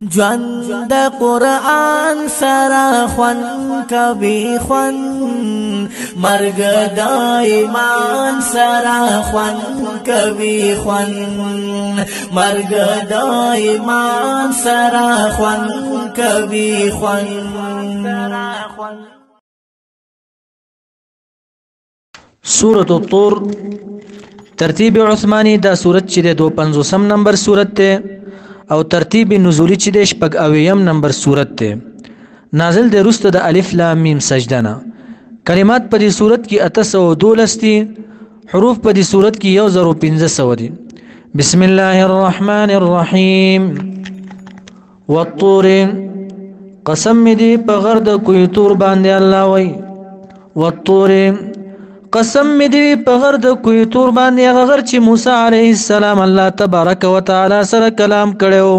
ژوند قرآن سره خوان کوي خوان مرګ د ایمان سره خوان کوي خوان مرګ د ایمان سره خوان کوي خوان سورة الطور ترتیب عثماني دا سورت چې د 250 نمبر سورت ته او ترتیب نزولی چې د شپږ اویم نمبر سورت ته نازل د رست د الف لام میم سجده نه کلمات په دې سورت کې 812 دي حروف په دې سورت کې 1500 دي بسم الله الرحمن الرحیم والطور قسم دې په غرد کوی تور باندې الله وای والطور قسم دې په غرد کوی تور باندې غر چې موسی عليه السلام الله تبارک وتعالى سره کلام کړو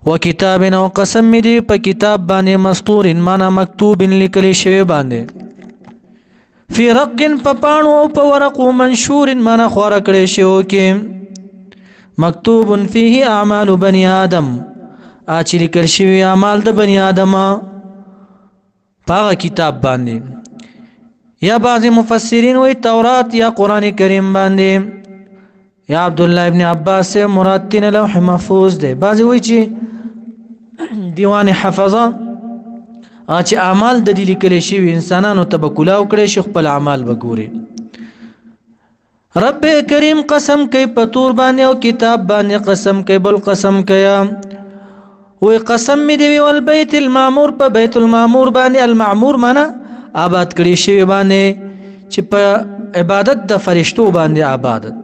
وکتاب او قسم دې په کتاب باندې مسطور معنا مکتوب لیکل شوی باندې فی رق فپانو په ورق منشور معنا خور کړی شو کې مکتوب فيه اعمال بني آدم اچ لیکل شوی اعمال د بني آدم په کتاب باندې یا بعض مفسرین وی تورات یا قرآن کریم باندې یا عبد الله ابن عباس سے مراد تین لوح محفوظ دے بعض وی چې دیوان حفظه اچ اعمال د دې لیکل شوی انسانانو تبکلاو کړي شیخ په اعمال وګوري رب کریم قسم کوي په تور باندې او کتاب باندې قسم کوي بل قسم کوي وی قسم می دی ول بیت المعمور په بیت المعمور باندې المعمور معنا آباد کړي شوی باندې چې په عبادت د فرشتو باندې عبادت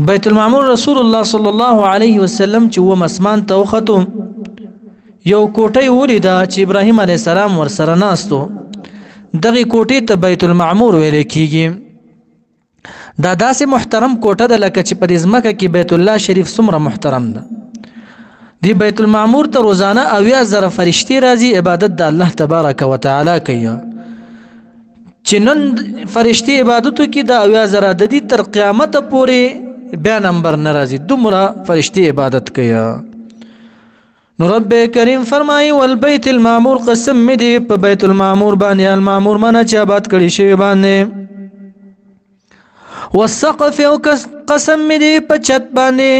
بیت المعمور رسول الله صلی الله علیه وسلم چې و مسمان ته وختو یو کوټه ولیدا چې ابراهیم علیه السلام ور سره ناستو دغه کوټه ته بیت المعمور ویل کیږي دا داسې محترم کوټه ده لکه چې په ځمکه کې بیت الله شریف څومره محترم ده دی بیت المعمور ته روزانه 90000 فرشتي راځي عبادت د الله تبارک وتعالى کوي چې نن فرشتي عبادتو کې د 90000 د دې تر قیامت پورې بیا نمبر ناراضي دومره فرشتي عبادت کوي نو رب کریم فرمایي والبيت المعمور قسم دې په بیت المعمور باندې المعمور منه چې آباد کړي شوی باندې والسقف او قسم دې په چت باندې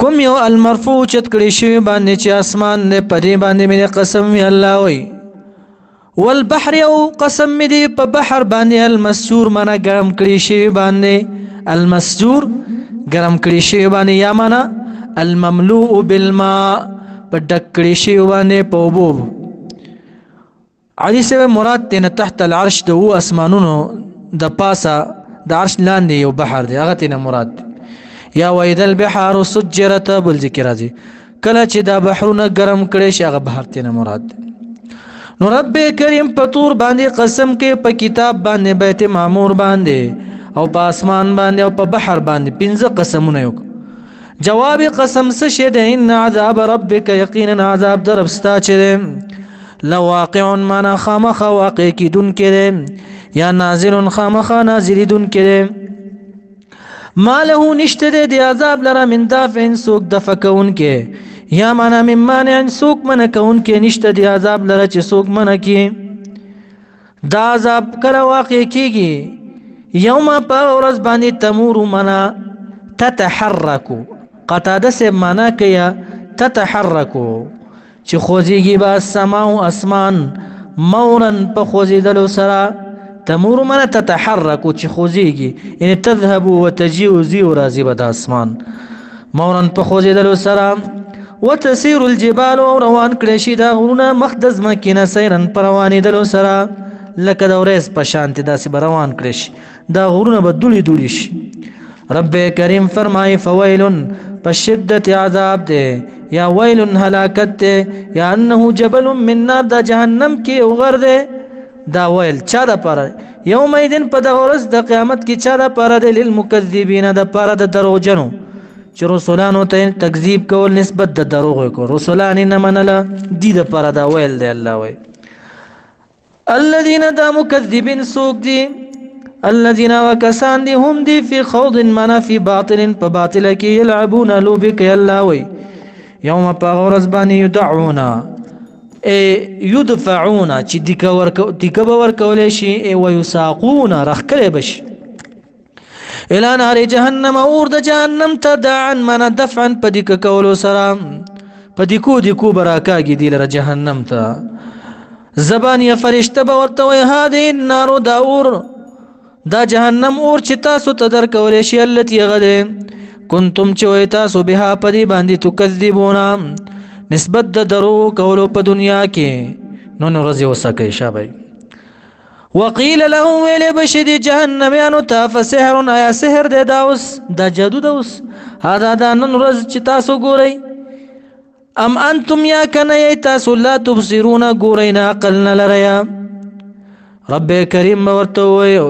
کوم یو المرفوع چت کړي شوی باندې چې اسمان نه پدې باندې مې قسم وی الله وی والبحر او قسم دې په بحر باندې المسجور منا ګرم کړي شوی باندې المسجور ګرم کړي شوی باندې یا منا المملوء بالماء په ډک کړي شوی باندې په وبو علي سره مراد ته تحت العرش د اسمانونو د پاسه د عرش لاندې یو بحر دی هغه ته مراد یا وید البحار سجرت بل ذکر راځي کله چې دا بحرونه ګرم کړي شي هغه بحر ته مراد نو رب کریم په تور باندې قسم کې په کتاب باندې بیت معمور باندې او په اسمان باندې او په بحر باندې 15 قسمونه یو جواب قسم څه شه ده ان عذاب ربک یقینا عذاب دربستا چې لواقع معنا خامخ واقع کیدون کړي یا نازل خامخ نازلون کړي ما له نشته دی عذاب لرا من دافع سوق دفکون کې یا معنا من مانع سوق من کون کې نشته دی عذاب لرا چې سوق من کې دا عذاب کله واقع کیږي یوم پر ورځ باندې تمور منا تتحرك قطاده سے معنا کیا تتحرك چې خوځيږي با السماء اسمان مورن په خوځیدلو سره تمور من تتحرك خوزيږي ان تذهب وتجيء زي راضي بد اسمان مورن په خوزیدلو سره وتسير الجبال روان کړي شي دا غرونه مخدز مکینه سیرن پروانې دلو سره لکه د ورځ په شانتي داسې روان کړي شي دا غرونه به دولی شي رب کریم فرمای فويل بشدت عذاب ده یا ويل هلاکت ده یا انه جبل من نار د جهنم کې وغرده دا ویل چا د پاره یوم ایدن په د ورځ د قیامت کې چا د پاره د للمکذبین د پاره د دروغجنو چې رسولانو ته تکذیب کول نسبت د دروغ کو رسولان نه منله دي د پاره دا ویل دی الله وی الذين دا مکذبین سوق دي الذين وكسان دي هم دي في خوض منا في باطل فباطل كي يلعبون لوبك يلاوي يوم باغورز باني يدعونا يدفعون چې دیکه ورکولی شي ويساقون رخکلی بشي الى نار جهنم اور د جهنم ته دعا منا دفعا په دیکه کولو سره په دیکو براکاږي دی لره جهنم ته زبان یا فرشته به ورته وایي هذه النار دا اور دا جهنم اور چې تاسو ته درکولی شي التي غده کنتم چې وایي تاسو بها په دې باندې تکذبون نسبت د درو کولو په دنیا کې نو ورځي وسکه شابه وقيل لهم ویل بشدي جهنميانو تا فسحر آیا سحر دے داوس دا جادو داوس هذا دا نن ورځ چې تاسو ګورئ ام انتم یا کنه تاسو لا تبصرون ګورئ نه عقل نه لریا رب کریم ورته وی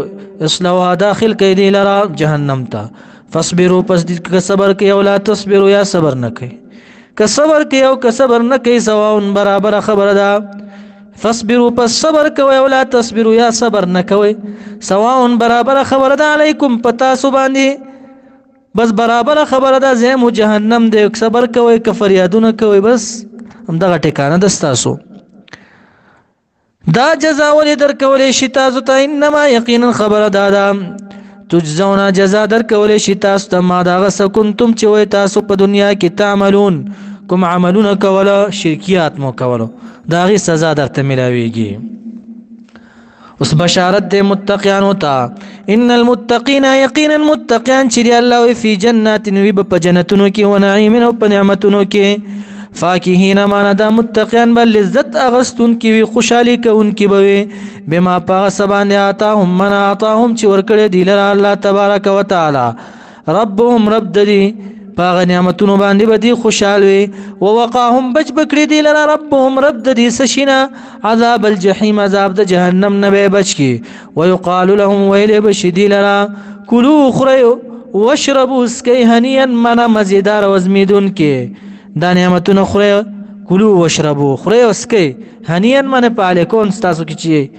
اصلوا داخل کې دی لرا جهنم تا فاصبروا پس دې صبر کې او لا تصبروا یا صبر نه کوي که صبر کوي او که صبر نه کوي سواون برابر خبره ده فاصبروا پس صبر کوي او لا تصبروا یا صبر نه کوي سواون برابر خبره ده علیکم پتا سو باندې بس برابر خبره ده زمو جهنم دې صبر کوي که فریادونه کوي بس همدغه ټکانه دستاسو دا جزاء ولې درکولې شي تاسو ته انما یقینا خبره ده تجزون جزاء درکولې شي تاسو ته ما دا غس کنتم چې وای تاسو په دنیا کې تعملون کوم عملونه کوله شرکیات مو کوله دا غي سزا درته ملاويږي اوس بشارت د متقینانو ته ان المتقین یقینا متقین چې الله فی جنات وی په جنتونو کې و نعیم او په نعمتونو کې فاکهین معنا دا متقین بل لذت اغستون کې وی خوشالي کون کې بوي بما پاغ سبان آتاهم من آتاهم چې ورکړي دی لره الله تبارک وتعالى ربهم رب دی پاغ نعمتونو باندې بدی خوشال وي ووقاهم بچ بکړي دی لره ربهم رب دی سشینا عذاب الجحیم عذاب د جهنم نه بچ کی ويقال لهم ويل بشدي لره كلوا خريوا واشربوا اسكي هنيا من مزیدار وزمیدون کې دا نعمتونه خوري کلو واشربو خوري اسکي هنيا من پالیکون تاسو کې چی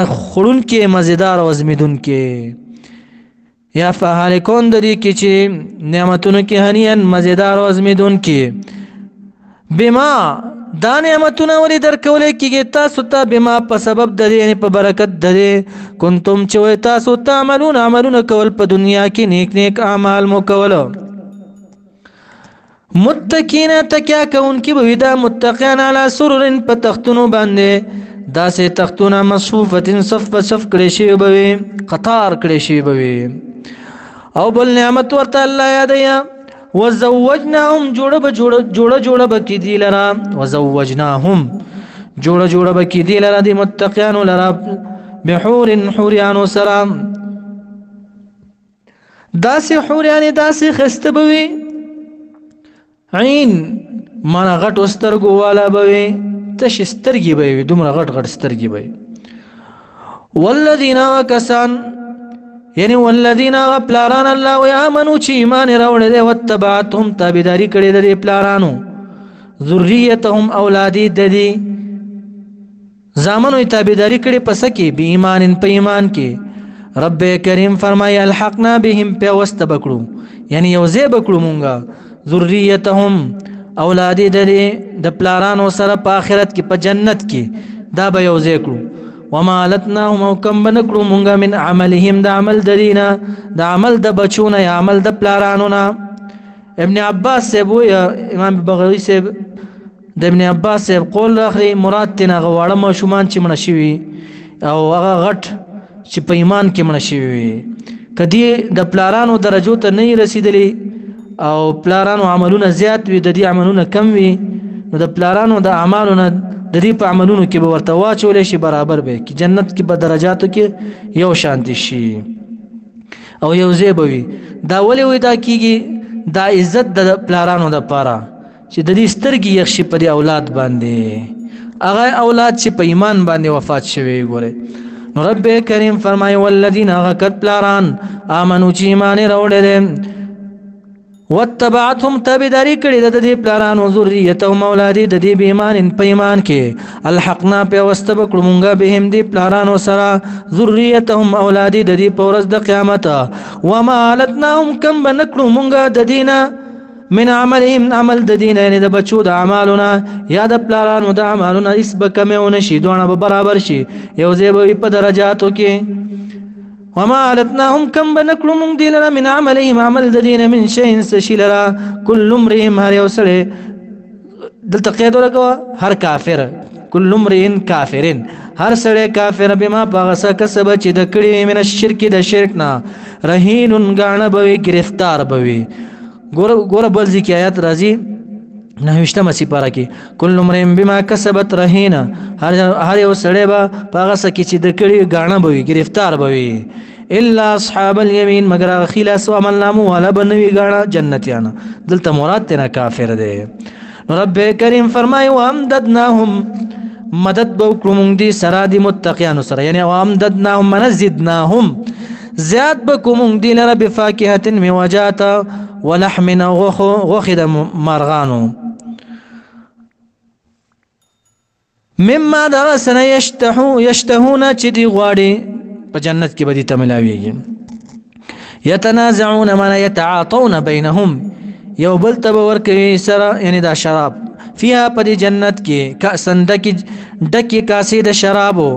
خورون کې مزیدار او ازمیدون کې یا فالیکون د دې کې چې نعمتونه کې هنيا مزیدار او ازمیدون کې بما دا نعمتونه ولې درکول کېږي تاسو ته بما په سبب د دې په برکت د دې کنتم چې تاسو تعملون عملونه کول په دنیا کې نیک اعمال مو کول متقین تکیا کون کی بویدا متقین علی سرر پتختونو باندې داسې تختونه مصفوفه صف صف کړي شی بوي قطار کړي شی بوي او بل نعمت ورته الله یادیا وزوجناهم جوړه بکی دی لرا وزوجناهم جوړه بکی دی لرا دی متقین لرا بحور حوریان سلام داسې حوریان داسې خسته بوي عین مانا غټ سترګو والا بوي تش سترګي بوي دومره غټ سترګي بوي والذین کسان یعنی والذین پلاران الله و امنو چې ایمان راوړل دي وتبعتهم تابعداري کړي دي پلارانو ذریتهم اولادی ددي زامنو تابعداري کړي پس کې به ایمان په ایمان کې رب کریم فرمای الحقنا بهم په واستبکړو یعنی یوزه بکړو مونږه ذریتهم اولادی د پلارانو سره په آخرت کې په جنت کې دا به یوزه کړو وما لتناهم او کم بنکړو مونږه من عملهم د عمل درینا د عمل د بچونه یا عمل د پلارانو نه ابن عباس سے یا امام بغوی سے د ابن عباس سے قول اخري مراد تنه غواړه مشومان چې منشوي او هغه غټ چې په ایمان کې منشوي کدی د پلارانو درجو ته نه رسیدلی او پلارانو عملونه زیات وي د دې عملونه کم وي نو د پلارانو د اعمالونو د دې په عملونو کې به ورته واچول شي برابر به کې جنت کې په درجاتو کې یو شان شي او یو زیبوي دا ولې وي دا کېږي دا عزت د پلارانو د پاره چې د دې سترګې یخشي په اولاد باندې هغه اولاد چې په ایمان باندې وفات شوی ګوره نو رب کریم فرمایي والذین غکت پلاران امنو چې ایمان راوړل واتبعتهم تابعداري کړي د دې پلارانو ذریتهم اولادي د دې بېمان په ایمان کې الحقنا په واستب کړو مونږه بهم دې پلارانو سره ذریتهم اولادي د دې په ورځ د قیامت وما علتناهم کم بنکړو مونږه د دینه من عملهم عمل د دین یعنی د بچو د اعمالنا یا د پلارانو د اعمالنا اس بکمونه شي دونه به برابر شي یو ځای به په درجاتو کې وما علتناهم كم بنکلو من دی لرا من عملهم عمل د دین من شيء سشي لرا كل امرئ هر یو سره دلته قید ورکوه هر کافر كل امرئ کافرن هر سره کافر بما پغس کسب چې د کړي من الشرک د شرک نه رهین غاڼه به گرفتار به ګور بل ځکه آیات راځي 9 سپاره کې کل امرئ بما کسبت رهینه هر یو سړی به پاغه سکی چې د کړي غاڼه به گرفتار به الا اصحاب اليمين مگر خلاص عمل نامو ولا بنوي غاڼه جنتیان دلته مراد تینا کافر دی رب کریم فرمای و امددناهم مدد بوکړو دي سره دي متقیان سره یعنی و امددناهم منزدناهم زیاد بکوم دي لره بفاکهه میوجات ولحم غخد مرغانو مما درسنا يشتهون چې دی غواړي په جنت کې به دي تملاويږي يتنازعون ما يتعاطون بينهم یو بل ته ورکوي سره یعنی دا شراب فيها په جنت کې کاسن ډکی کاسې د شرابو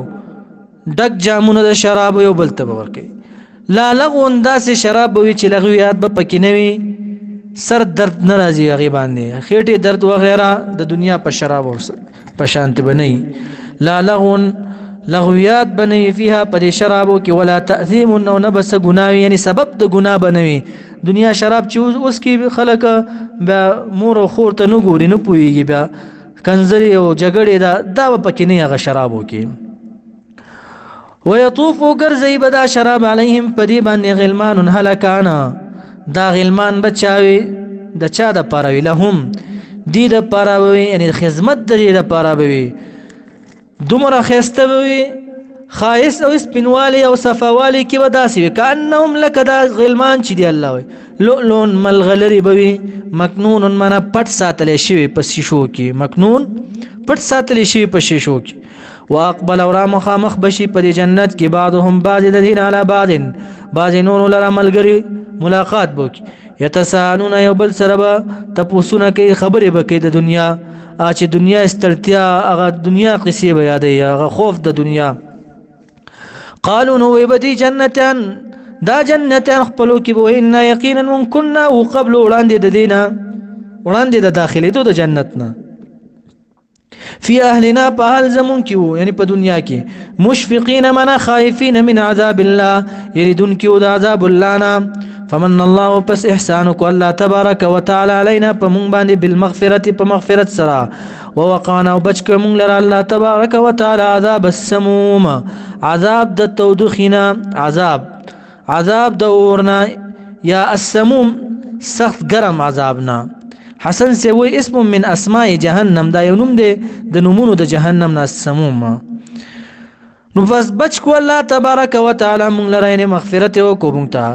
ډک جامونه د شرابو یو بل ته ورکوي لا لغون داسې شراب وي چې لغویات به پکې نه وي سر درد ناراضي هغه باندې خېټه درد وغیرہ د دنیا په شراب په شانت بنئ لا لغون لغویات بنئ فيها پر شرابو کې ولا تاثیم او نبس گناوی یعنی سبب د گناه بنوي دنیا شراب چې اوس کې خلک بیا مور او خور ته نه ګوري نه پويږي بیا کنزري او جګړې دا پکې نه هغه شرابو کې ويطوف غرزي بدا شراب عليهم پدی باندې غلمان هلکانا دا غلمان بچاوي د چا د پاروي لهم دی د پاروي یعنی خدمت د دې د پاروي دومره خستوي خایس او سپینوالی او صفاوالی کې وداسي کانهم لک دا غلمان چې دی الله وي لؤلؤ ملغلری بوي مکنون من پټ ساتل شي په شیشو کې مکنون پټ ساتل شي په شیشو کې واقبل اورا مخامخ بشي په جنت کې بعضهم بعض الذين على بعض نور لرا ملګری ملاقات وکي يتساءلون يبل سربا تپوسونه کوي خبرې بکې د دنیا چې دنیا استلتیا هغه دنیا قصې به یادې هغه خوف د دنیا قالوا نو بدي جنتان دا جنتان خپلو کې به ان یقینا من كنا وقبل وړاندې د دینه وړاندې د داخلي د جنتنا في اهلنا بحال زمون کیو یعنی په دنیا کې مشفقین منا خائفین من عذاب الله یریدون کیو د عذاب الله نه فمن الله پس احسانک الله تبارک وتعالى علينا پمون باندې بالمغفرة پمغفرت سرا ووقانا وبچک مون لرا الله تبارک وتعالى عذاب السموم عذاب د تودخنا عذاب د اورنا یا السموم سخت گرم عذابنا حسن سے وہ اسم من اسماء جهنم دا یو نوم دی د نومونو د جهنم نه السموم نو بس بچکو الله تبارک وتعالى مون لرا مغفرت او کومتا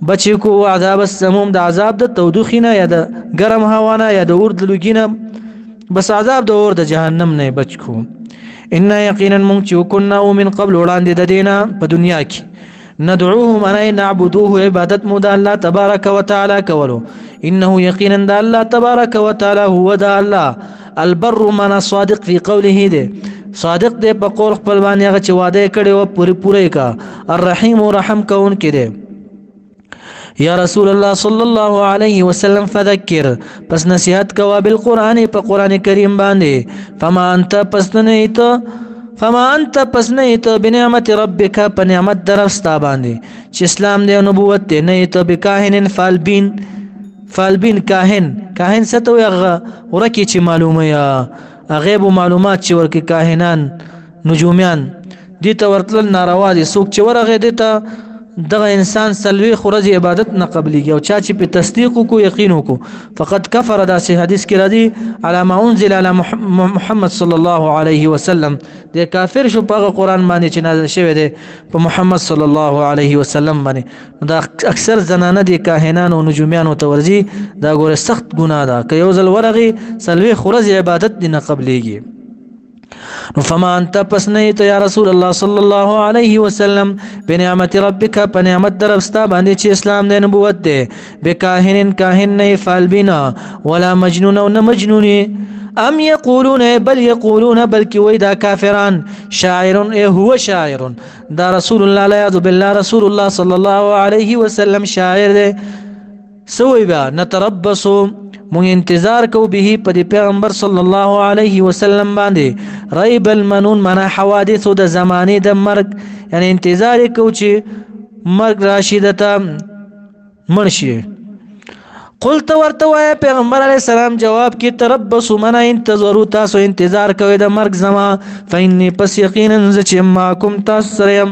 بچکو عذاب السموم د عذاب د تودوخینه یا د ګرم هوانه یا د اور د لګینه بس عذاب د اور د جهنم نه بچکو ان یقینا من كنا من قبل وړاندې د دینه په دنیا کې ندعوه من نعبدوه عبادت مود الله تبارک وتعالى کولو انه یقینا د الله تبارک وتعالى هو د الله البر من صادق في قوله ده صادق ده په قول خپل باندې هغه چې وعده کړي او پوره کا الرحیم ورحم کون کړي یا رسول الله صلی الله علیه وسلم فذکر پس نصیحت کوا بالقران په قران کریم باندې فما انت پس نه بنعمت ربک په نعمت درستا باندې چې اسلام دی او نبوت دی نه ته بکاهن فالبین کاهن ستو یغه ورکی چې معلومه یا غیب معلومات چې ورکی کاهنان نجومیان دي ته ورتل ناروا دي څوک چې ورغه دي ته دغه انسان سلوي خورج عبادت نه قبليږي او چا چې په تصدیق کو یقین کو فقط کفر. دا سي حدیث کې راځي على ما انزل على محمد صلی الله علیه وسلم د کافر شو په قرآن باندې چې نازل شوی دی په محمد صلی الله علیه وسلم باندې. دا اکثر زنانه دي کاهنان او نجوميان او تورجي دا ګوره سخت ګناه ده که یو ځل ورغي سلوي خورج عبادت نه قبليږي. فما انت پس نیت یا رسول الله صلی الله علیه وسلم بنعمت ربک پنعمت دربستا باندې چې اسلام د نبوت دی بکاهن کاهن نه فالبنا ولا مجنون او نه مجنونی ام یقولون بل یقولون بلکی وی دا کافران شاعر هو شاعر دا رسول الله لا یعذ بالله رسول الله صلی الله علیه وسلم شاعر دی. سوی با نتربصو مون انتظار کو به په پیغمبر صلی الله علیه وسلم باندې ریب المنون منا حوادث د زمانه د مرګ یعنی انتظار کو چې مرګ راشدته مرشي. قلت ورتوا پیغمبر علیہ السلام جواب کی تربصوا منا انتظروا تاسو انتظار کوئ د مرګ زما فإني پس یقینا چې معكم تاسو سره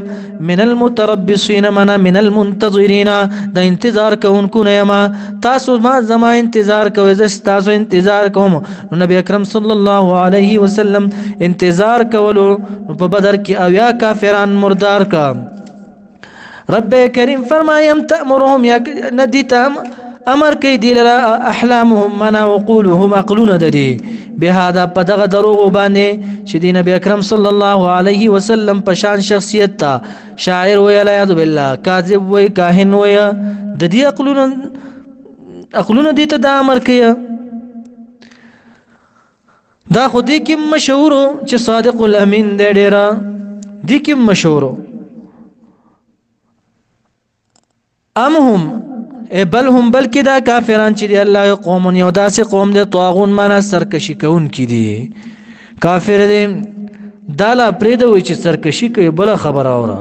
من المتربصين منا من المنتظرين د انتظار کوونکو نه ما تاسو ما زما انتظار کوئ ز تاسو انتظار کوم. نبی اکرم صلی الله علیه وسلم انتظار کولو په بدر کې اویا کافران مردار کا. رب کریم فرمایم تأمرهم یا ندیتم امر کوي دی لرا احلامهم منا وقولهم عقلون ددي بهذا پدغه دروغ باندې چې دی نبی اکرم صلی الله علیه وسلم په شان شخصیت تا شاعر وی لا یذ بالله کاذب وی کاهن وی د دې عقلون دي ته دا امر کوي. دا خو دې کې مشهور چې صادق الامین دی ډیرا دې کې مشهور ام هم بل هم بلکې دا کافران چې دی الله قوم یو داسې قوم دی طاغون معنا سرکشي کوون کی دي کافر دی دالا پریدوي چې سرکشي کوي بل خبر اوره.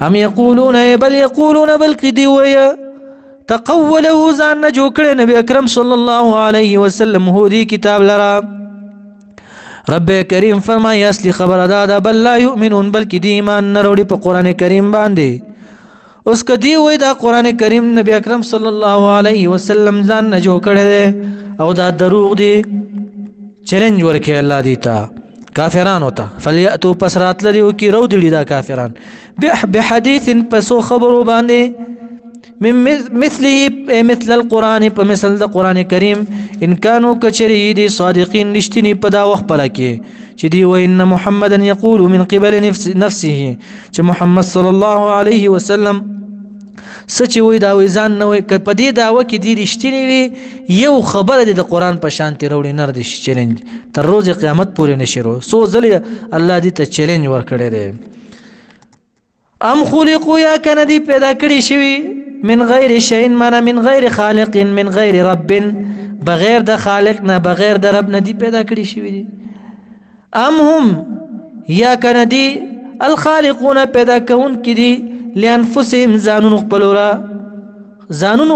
هم یقولون بل یقولون بلکې دی ویا تقوله ځان نه جوړ کړي نبی اکرم صلی الله علیه وسلم هو دی کتاب لرا. رب کریم فرمایي اصلي خبر ادا بل لا یؤمنون بلکې دی ایمان نه وروړي په قران کریم باندې. اوس کدی وای دا قران کریم نبی اکرم صلی الله علیه وسلم ځان نه جوړ کړی او دا دروغ دی چیلنج ورکړي الله دیتا کافرانو ته فلیاتو پسرات لري او کی رو دی دا کافران بحدیث پسو خبرو باندې من مثل القران په مثل د قران کریم ان كانوا کچری دی صادقین رښتینی په دا وخت پله کې چې دی و ان محمدا یقول من قبل نفسه چې محمد صلی الله علیه وسلم سچ وی دا وی ځان نه وي په دې داوه کې دی رښتینی وي یو خبره د قران په شان تیروړي نه دی چیلنج تر روز قیامت پورې نشرو سو ځلې الله دې ته چیلنج ورکړي دی. ام خلقوا یا کنه دی پیدا کړی شوی من غیر شیء معنا من غیر خالق من غیر رب بغیر د خالق نه بغیر د رب نه دی پیدا کړی شوی دی. ام هم یا کنه دی الخالقون پیدا کون کی دی لانفسهم زانون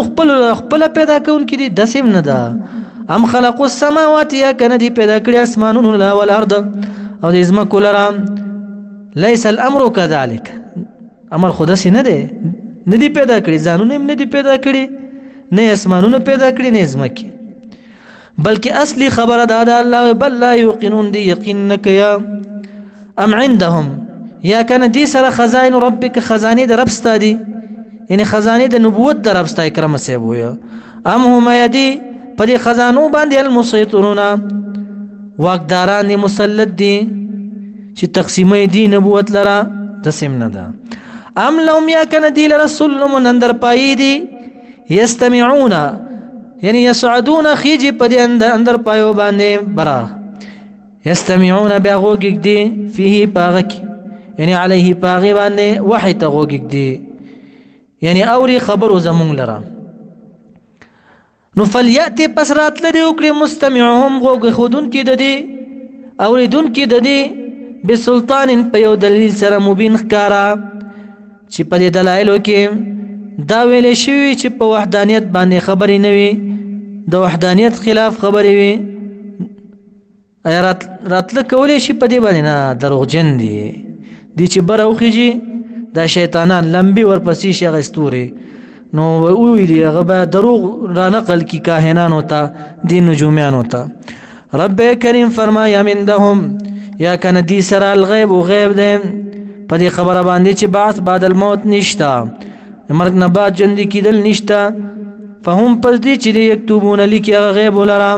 خپل پیدا کون کی دی دسم نه دا. ام خلقوا السماوات یا کنه دی پیدا کړی اسمانون لا والارض او د ازمکو لرا ليس الامر كذلك امر خدا سي نه دی ندی پیدا کړی ځانونه هم ندی پیدا کړی نه اسمانونه پیدا کړی نه ازمکه بلکې اصلي خبره دا الله بل لا يوقنون دي یقین نکیا. ام عندهم یا کنه دي سره خزائن ربک خزانه د رب ستادي یعنی خزانه د نبوت د رب ستای کرم سه بویا. ام هم یدي په دې خزانو باندې المسيطرون واقداران مسلط دي چې تقسیمه دي نبوت لرا تسم نه ده. ام لهم یا کنه دی لرسول من اندر پای دی یستمعون یعنی یسعدون خیجی په دې اندر پایو باندې برا یستمعون باغوګ دی فيه باغک یعنی علیه باغ باندې وحی تغوګ دی یعنی اوري خبر زمون لرا. نو فلیاتی پس رات لري او کړي مستمعهم غوګ خودون کې د دې اوریدون کې د دې بسلطان په یو دلیل سره مبین ښکارا چې په دې دلایلو کې دا ویل شوی چې په وحدانیت باندې خبرې نه وي د وحدانیت خلاف خبرې وي راتله کولې شي په دې باندې نه دروغجن دي چې بروخیږي دا شیطانان لمبي ورپسې شي هغه ستوري نو ویلي هغه به دروغ را نقل کی کاهنانو ته دي نجومیانو ته رب کریم فرمایا عندهم یا کنه دي سره الغیب او غیب ده په دې خبره باندې چې بعث بعد الموت نشتا مرګ نه بعد ژوند کېدل نشتا فهم پس دي چې یكتبون لك هغه غیب ولرا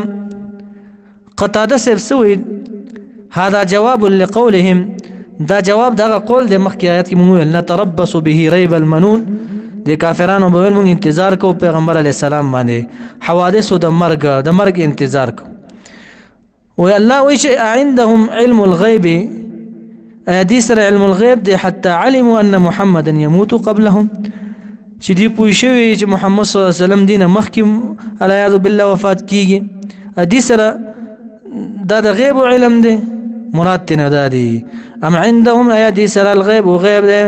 قتاده سوید هذا جواب لقولهم دا جواب دا قول د مخکې آیات کې موږ نتربص به ريب المنون د کافرانو به موږ انتظار کو پیغمبر علی السلام باندې حوادث د مرګ انتظار کو و الله وش عندهم علم الغيب حديث علم الغيب دي حتى علموا ان محمدا يموت قبلهم چې دی پوه شوی چې محمد صلی الله علیه وسلم دینه مخکې علیاذ بالله وفات کیږي حدیث دا د غیب علم دی مراد تنه دا دی ام عندهم حدیث الغیب وغیب دی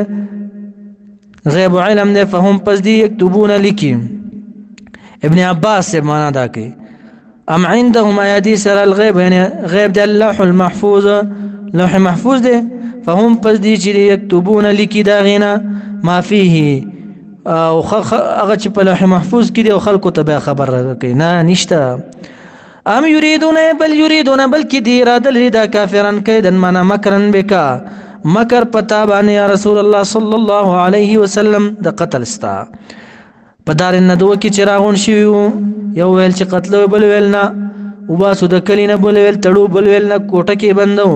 غیب علم دی فهم پس دی یكتبون لکی ابن عباس سے معنا دا کوي ام عندهم حدیث الغیب یعنی غیب دی اللوح المحفوظ لوح محفوظ دی فهم پس دی چې یكتبون لکی دا غینا ما فيه او هغه چې په لوح محفوظ کې دی او خلکو ته خبر کوي نه نشته ام یریدون بلکې دی اراده لري دا کافرن کیدن معنا مکرن بکا مکر پتا باندې یا رسول الله صلی الله علیه وسلم د قتل استا په دار الندوه کې چراغون شي یو ویل چې قتل بل ویل نه وباسو د کلینه بل ویل تړو بل ویل نه کوټه کې بندو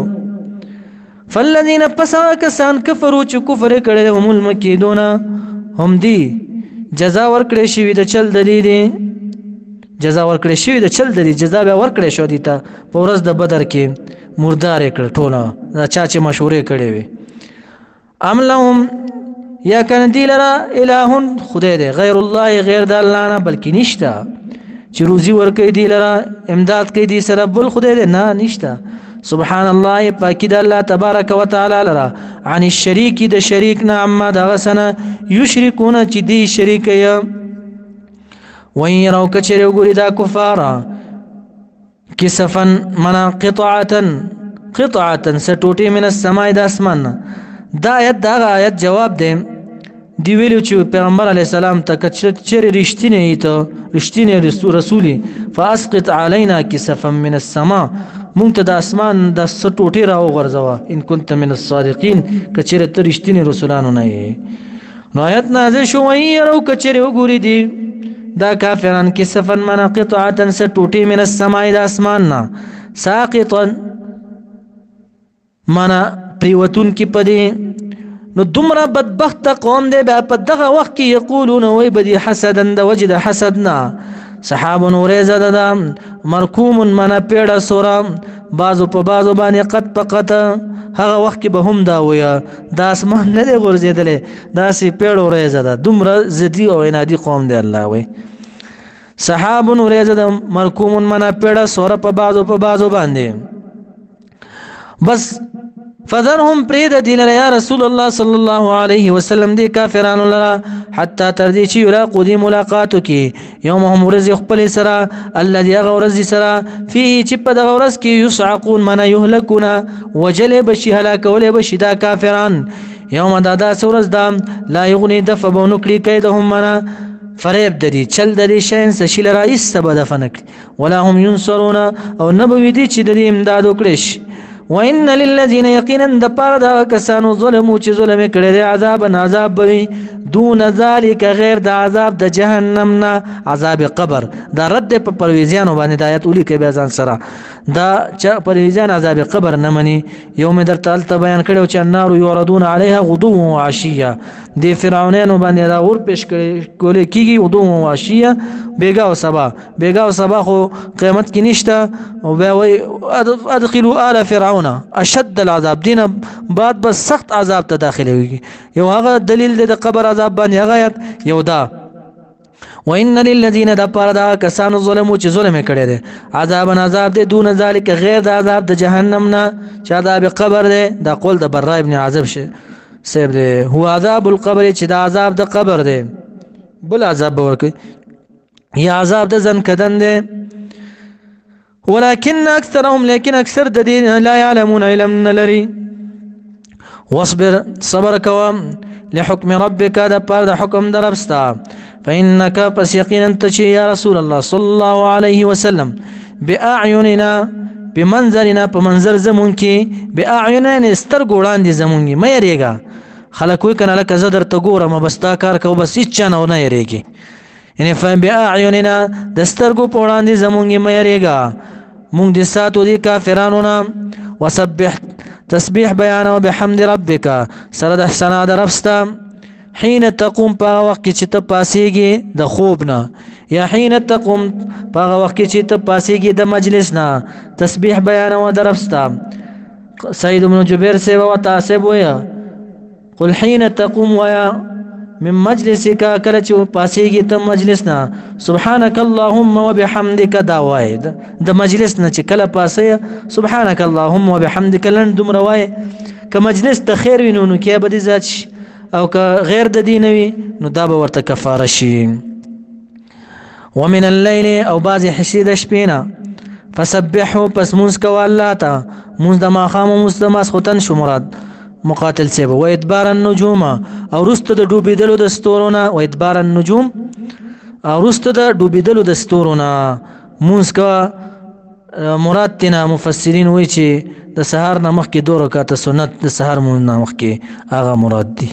فالذین پساکسان کفروا چې کفر کړي هم المکیدون هم دی جزا ورکړې شوی د چل د دې جزا ورکړې شوی د چل د دې جزا به ورکړې شو دي ته په ورځ د بدر کې مردار کړ ټوله دا چا چې مشورې کړې وي ام لهم یا کن دی لرا الہ خدای دی غیر الله غیر د الله نه بلکې نشته چې روزي ورکړي دی لرا امداد کوي دی سره بل خدای دی نه نشته سبحان الله پاکی د الله تبارک وتعالى لرا عن الشریک د شریک نه اما دغه سنه یشرکون چې دی شریک یا وین یرو کچره وګوري دا کفارا کسفن منا قطعه سټوټي من السماء د اسمان دا آیت دا آیت جواب دی دی ویلو چې پیغمبر علی السلام ته کچره رښتینی رسولي فاسقط علينا كسفا من السماء مونږ ته د اسمان د سټوټي راو غرزوا ان كنت من الصادقين کچره ته رښتینی رسولانو نه یې نو آیت نازل شو وین یرو کچره وګوري دی دا کافران کسفا من قطعه سټوټي من السماء د اسمان نه ساقطا منا پریوتون کی پدی نو دومره بدبخت قوم دی بیا په دغه وخت کې یقولون وای بدی حسدا د وجد حسدنا صحاب ورزه د مرکوم منا پیړه سورا بازو په بازو باندې قط پقط هغه وخت کې به هم دا ویا د اسمان نه دی ورزیدلې دا سی پیړه ورزه ده دومره زدی او انادي قوم دی الله وای صحاب ورزه د مرکوم منا پیړه سورا په بازو باندې بس فذرهم بريد دين يا رسول الله صلى الله عليه وسلم دي كافران لرا حتى تردي شي يلاقوا دي ملاقاتك يومهم رزق خپل سرا الذي غورز سرا فيه چپ د غورز کی يصعقون من يهلكون وجل بشي هلاك ول بشي دا كافران يوم دا سورز دام لا يغني دفبون کلی کیدهم منا فریب ددی چل ددی شین سشیل رئیس سبد فنک ولا هم ينصرون او نبوی دی چې د امداد وکړي وان للذين يقينا دپاره دا کسانو ظلمو چې ظلم کړي عذاب بوي دون ذلك غیر د عذاب د جهنم نه عذاب قبر دا رد په پرويزيانو باندې د آیت اولی کې بیان سره دا چې پرويزيان عذاب قبر نه مني یوم درتل ته بیان کړو چې النار يوردون عليها غدوا وعشيا د فرعونانو باندې دا ور پیش کړي کیږي غدوا وعشيا بیګا او سبا خو قیامت کې نشته او به ادخلوا آل فرعون اشد العذاب دینه بعد بس سخت عذاب ته داخلي یو هغه دلیل د قبر عذاب باندې هغه یو دا وان للذین دپاره دا کسانو ظلمو چې ظلم کړي دي عذاب دي دون ذلك غیر د عذاب د جهنم نه چې عذاب قبر دی دا قول د برا ابن عازب سیب دی هو عذاب القبر چې دا عذاب د قبر دی بل عذاب ورکي یا عذاب د ځن کدن دی ولكن اكثرهم لكن اكثر الذين لا يعلمون علم لري واصبر صبر كوام لحكم ربك د پاره د حکم دربستا فإنك پس یقینا ته یا رسول الله صلی الله علیه وسلم بأعیننا بمنظرنا په منظر زمون کې بأعیننا سترګو وړاندې زمون کې مې ریګا خلک وې کنه لکه زه درته ګورم بس تا کار کو بس هیڅ نه نه یریږي یعنی فبأعیننا د سترګو په وړاندې زمون کې مې ریګا مونږ دې ساتو دي کافرانو نه وسبح تسبيح بيان وبحمد ربك سره د ثنا دربستا حين تقوم په وخت چې ته پاسيږي د خوب نه یا حين تقوم په وخت چې ته پاسيږي د مجلس نه تسبيح بيان و دربستا سيد بن جبير سے و تاسب ويا قل حين تقوم ويا من مجلسك کله چې پاسيږي ته مجلس نه سبحانك اللهم وبحمدك دا وای د مجلس نه چې کله پاسه سبحانك اللهم وبحمدك لن دم روای ک مجلس ته خیر وینو نو کې به ذات او ک غیر د دینوي نو دا به ورته کفاره شي ومن الليل او بعض حسید شپینا فسبحوا پس موږ کو الله تا موږ د ماخام مستماس ختن شو مراد مقاتل سیب و ادبار النجوم او رست د ډوبېدلو د ستورونه و ادبار النجوم او رست د ډوبېدلو د ستورونه موږ کا مراد تینا مفسرین وایي چې د سحر نه مخکې 2 رکعات سنت د سحر مونږ نه مخکې هغه مراد دي